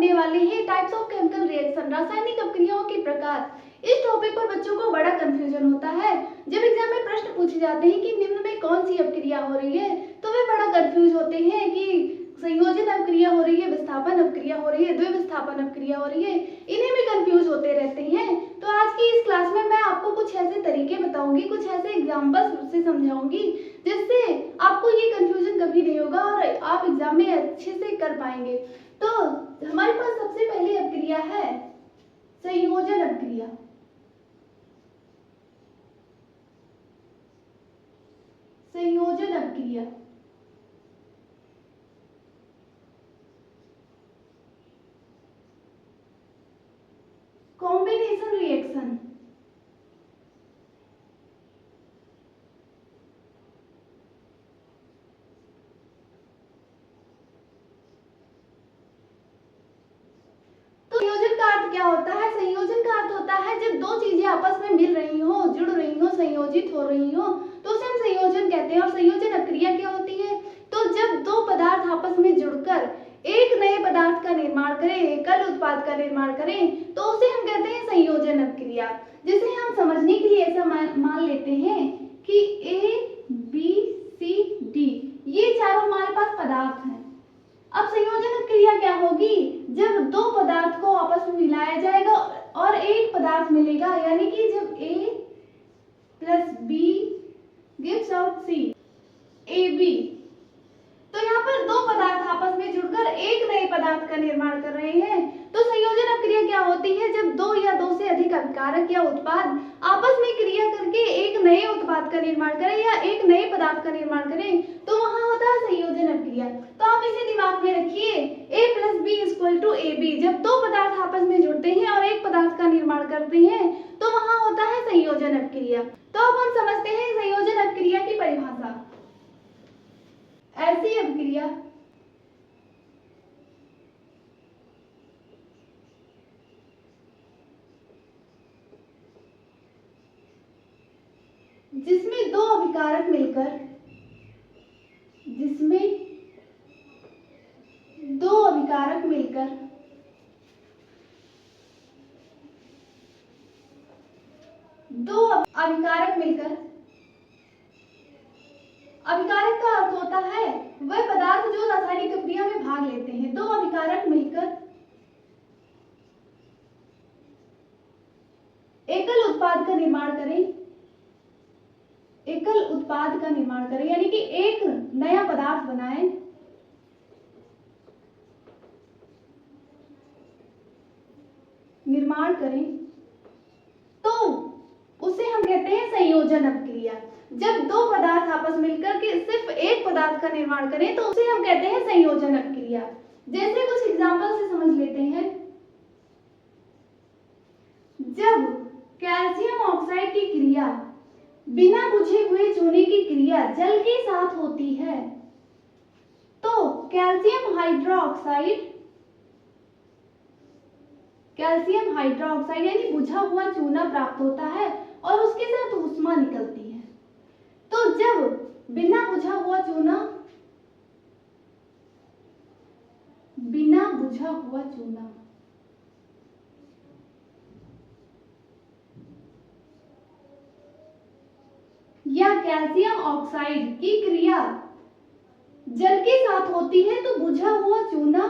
पढ़ने वाले हैं टाइप्स ऑफ केमिकल रिएक्शन, रासायनिक अपक्रियाओं के प्रकार। इस टॉपिक पर बच्चों को बड़ा कंफ्यूजन होता है। जब एग्जाम में प्रश्न पूछे जाते हैं कि निम्न में कौन सी अपक्रिया हो रही है, तो वे बड़ा कंफ्यूज होते हैं कि संयोजन अपक्रिया हो रही है, विस्थापन अपक्रिया हो रही है, द्विविस्थापन अपक्रिया हो रही है, इन्हें भी कंफ्यूज होते रहते हैं। तो आज की इस क्लास में मैं आपको कुछ ऐसे तरीके बताऊंगी, कुछ ऐसे एग्जाम्पल्स से समझाऊंगी जिससे आपको ये कंफ्यूजन कभी नहीं होगा और आप एग्जाम में अच्छे से कर पाएंगे। तो हमारे पास सबसे पहली अपक्रिया है संयोजन अपक्रिया। संयोजन अपक्रिया कॉम्बिनेशन रिएक्शन। तो संयोजन का अर्थ क्या होता है? संयोजन का अर्थ होता है जब दो चीजें आपस में मिल रही हो, जुड़ रही हो, संयोजित हो रही हो, तो उसे हम संयोजन कहते हैं। और संयोजन अपक्रिया क्या होती है? तो जब दो पदार्थ आपस में जुड़कर एक नए पदार्थ का निर्माण करें, एकल उत्पाद का निर्माण करें, तो उसे हम कहते हैं संयोजन अपक्रिया। जिसे हम समझने के लिए ऐसा मान लेते हैं कि A, B, C, D ये चारों हमारे पास पदार्थ हैं। अब संयोजन अपक्रिया क्या होगी? जब दो पदार्थ को आपस में मिलाया जाएगा और एक पदार्थ मिलेगा, यानी कि जब A plus B gives out C, AB, तो यहाँ पर दो पदार्थ आपस में जुड़कर एक नए पदार्थ का निर्माण कर रहे हैं। तो संयोजन अपक्रिया क्या होती है? जब दो या दो से अधिक अभिकारक या उत्पाद आपस में क्रिया करके एक नए उत्पाद का निर्माण करें या एक नए पदार्थ का निर्माण करें, तो वहां होता है संयोजन अपक्रिया। तो आप इसे दिमाग में रखिए, A plus B equal to AB। जब दो पदार्थ आपस में जुड़ते हैं और एक पदार्थ का निर्माण करते हैं, तो वहां होता है संयोजन अपक्रिया। तो अब हम समझते हैं संयोजन अपक्रिया की परिभाषा। ऐसी अपक्रिया जिसमें दो अभिकारक मिलकर अभिकारक का अर्थ होता है वह पदार्थ जो रासायनिक अपक्रिया में भाग लेते हैं। दो अभिकारक मिलकर एकल उत्पाद का निर्माण करें, यानी कि एक नया पदार्थ बनाएं, निर्माण करें, तो उसे हम कहते हैं संयोजन अपक्रिया। जब दो पदार्थ आपस मिलकर के सिर्फ एक पदार्थ का निर्माण करें, तो उसे हम कहते हैं संयोजन अपक्रिया। जैसे कुछ एग्जांपल से समझ लेते हैं। जब कैल्शियम ऑक्साइड की क्रिया बिना बुझे हुए चूने की क्रिया जल के साथ होती है, तो कैल्शियम हाइड्रोक्साइड यानी बुझा हुआ चूना प्राप्त होता है और उसके साथ ऊष्मा निकलती है। तो जब बिना बुझा हुआ चूना या कैल्शियम ऑक्साइड की क्रिया जल के साथ होती है, तो बुझा हुआ चूना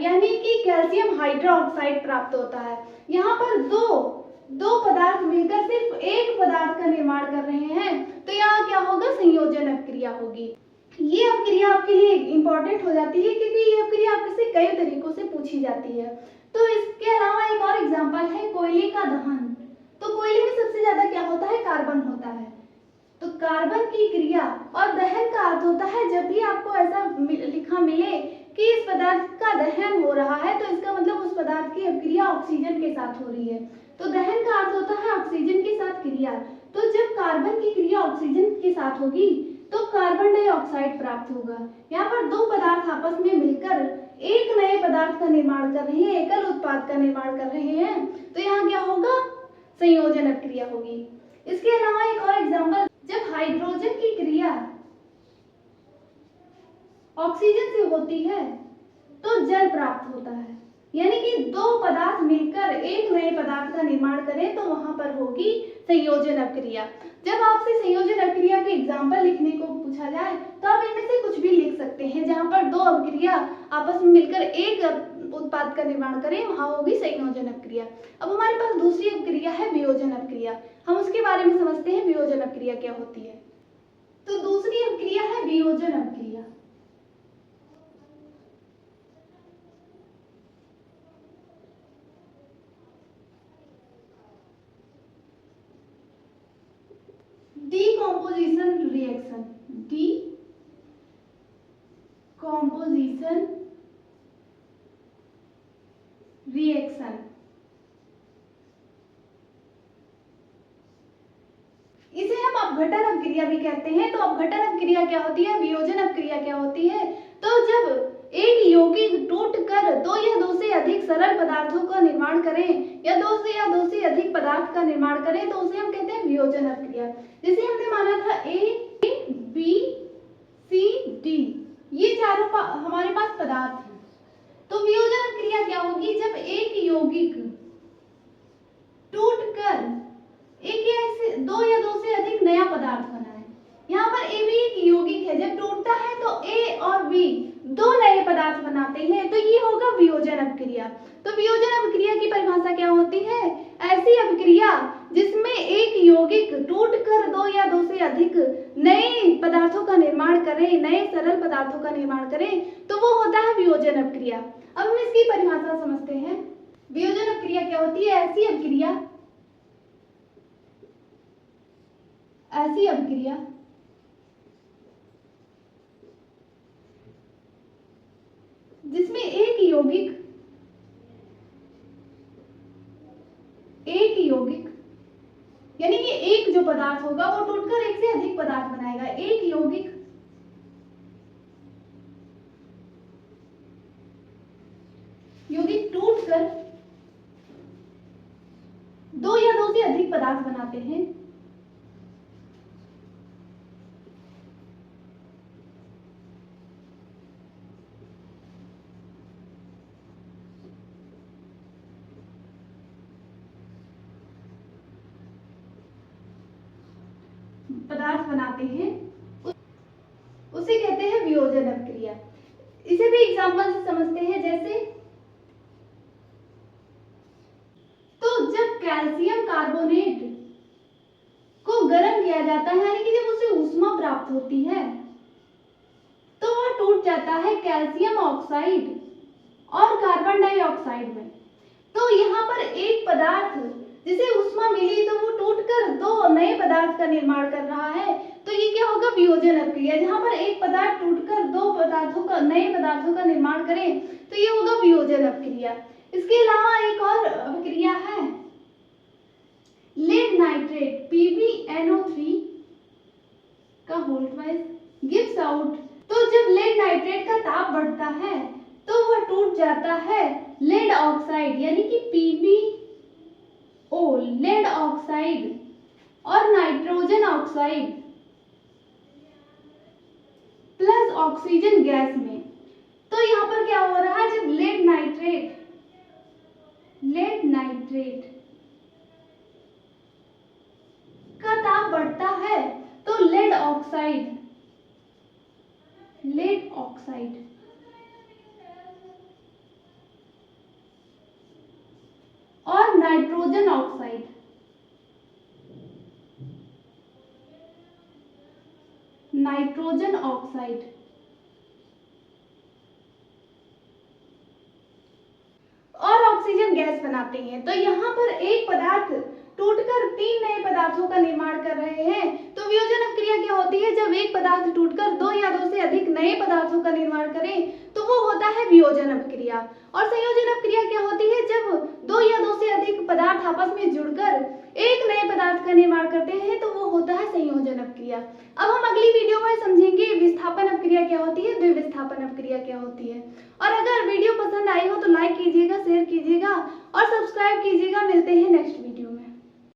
यानी कि कैल्शियम हाइड्रोक्साइड प्राप्त होता है। यहाँ पर दो पदार्थ मिलकर सिर्फ एक पदार्थ का निर्माण कर रहे हैं, तो यहाँ क्या होगा? संयोजन अपक्रिया होगी। ये अपक्रिया आपके लिए इंपॉर्टेंट हो जाती है क्योंकि ये अपक्रिया आपसे कई तरीकों से पूछी जाती है। तो इसके अलावा एक और एग्जांपल है कोयले का दहन। तो कोयले में सबसे ज्यादा क्या होता है? कार्बन होता है। तो कार्बन की क्रिया और दहन का अर्थ होता है जब भी आपको ऐसा लिखा मिले कि इस पदार्थ का दहन हो रहा है, तो इसका मतलब उस पदार्थ की अपक्रिया ऑक्सीजन के साथ हो रही है। तो दहन का अर्थ होता है ऑक्सीजन के साथ क्रिया। तो जब कार्बन की क्रिया ऑक्सीजन के साथ होगी, तो कार्बन डाइऑक्साइड प्राप्त होगा। यहाँ पर दो पदार्थ आपस में मिलकर एक नए पदार्थ का निर्माण कर रहे हैं, एकल उत्पाद का निर्माण कर रहे हैं, तो यहाँ क्या होगा? संयोजन अपक्रिया होगी। इसके अलावा एक और एग्जांपल, जब हाइड्रोजन की क्रिया ऑक्सीजन से होती है तो जल प्राप्त होता है, यानी कि दो पदार्थ मिलकर एक नए पदार्थ का निर्माण करें तो वहां पर होगी संयोजन अपक्रिया। जब आपसे संयोजन अपक्रिया के एग्जाम्पल लिखने को पूछा जाए तो आप इनमें से कुछ भी लिख सकते हैं। जहां पर दो अपक्रिया आपस में मिलकर एक उत्पाद का निर्माण करें वहां होगी संयोजन अपक्रिया। अब हमारे पास दूसरी अपक्रिया है वियोजन अपक्रिया। हम उसके बारे में समझते हैं वियोजन अपक्रिया क्या होती है। तो दूसरी अपक्रिया है वियोजन अपक्रिया। decomposition reaction, decomposition reaction, इसे हम अपघटन अपक्रिया भी कहते हैं। तो अपघटन अपक्रिया क्या होती है, वियोजन अपक्रिया क्या होती है। तो जब एक यौगिक टूटकर दो या दो से अधिक सरल पदार्थों का निर्माण करें या दो से अधिक पदार्थ का निर्माण करें तो उसे हम कहते हैं वियोजन अपक्रिया। जैसे हमने माना था ए बी सी डी, ये चारों हमारे पास पदार्थ हैं। तो वियोजन अपक्रिया क्या होगी, जब एक यौगिक टूटकर एक या दो या दो से अधिक नया पदार्थ बनाए। यहाँ पर ए भी एक यौगिक है, जब टूटता है तो ए और बी दो नए पदार्थ बनाते हैं तो ये होगा वियोजन अपक्रिया। तो वियोजन अपक्रिया की परिभाषा क्या होती है, ऐसी अपक्रिया जिसमें एक यौगिक टूटकर दो या दो से अधिक नए पदार्थों का निर्माण करे, नए सरल पदार्थों का निर्माण करे तो वो होता है वियोजन अपक्रिया। अब हम इसकी परिभाषा समझते हैं। वियोजन अपक्रिया क्या होती है, ऐसी अपक्रिया जिसमें एक यौगिक यानी कि एक जो पदार्थ होगा वो टूटकर एक से अधिक पदार्थ बनाएगा। एक यौगिक टूटकर दो या दो से अधिक पदार्थ बनाते हैं उसे कहते हैं वियोजन अपक्रिया। इसे भी एग्जांपल से समझते हैं। जैसे तो जब कैल्शियम कार्बोनेट को गर्म किया जाता है, यानी कि जब उसे ऊष्मा प्राप्त होती है तो वह टूट जाता है कैल्शियम ऑक्साइड और कार्बन डाइऑक्साइड में। तो यहाँ पर एक पदार्थ जिसे ऊष्मा मिली तो वो टूटकर दो नए पदार्थ का निर्माण कर रहा है तो ये क्या होगा, वियोजन अपक्रिया। जहाँ पर एक पदार्थ टूटकर दो नए पदार्थों का निर्माण करे तो ये होगा वियोजन अपक्रिया। इसके अलावा एक और अपक्रिया है लेड नाइट्रेट PbNO3 का होल्टवाइज गिव्स आउट। तो जब लेड नाइट्रेट का ताप बढ़ता है तो वह टूट जाता है लेड ऑक्साइड, यानी कि PbO लेड ऑक्साइड और nitrogen oxide plus oxygen gas में। तो यहाँ पर क्या हो रहा है, जब लेड नाइट्रेट का ताप बढ़ता है तो लेड ऑक्साइड और नाइट्रोजन ऑक्साइड और ऑक्सीजन गैस बनाते हैं। तो यहाँ पर एक पदार्थ टूटकर तीन नए पदार्थों का निर्माण कर रहे हैं। तो वियोजन अपक्रिया क्या होती है, जब एक पदार्थ टूटकर दो या दो से अधिक नए पदार्थों का निर्माण करे तो वो होता है वियोजन अपक्रिया। और संयोजन अपक्रिया क्या होती है, जब दो या दो से अधिक पदार्थ आपस में जुड़कर एक नए पदार्थ का निर्माण करते हैं तो वो होता है संयोजन अपक्रिया। अब हम अगली वीडियो में समझेंगे विस्थापन अपक्रिया क्या होती है, द्विविस्थापन अपक्रिया क्या होती है। और अगर वीडियो पसंद आई हो तो लाइक कीजिएगा, शेयर कीजिएगा और सब्सक्राइब कीजिएगा। मिलते हैं नेक्स्ट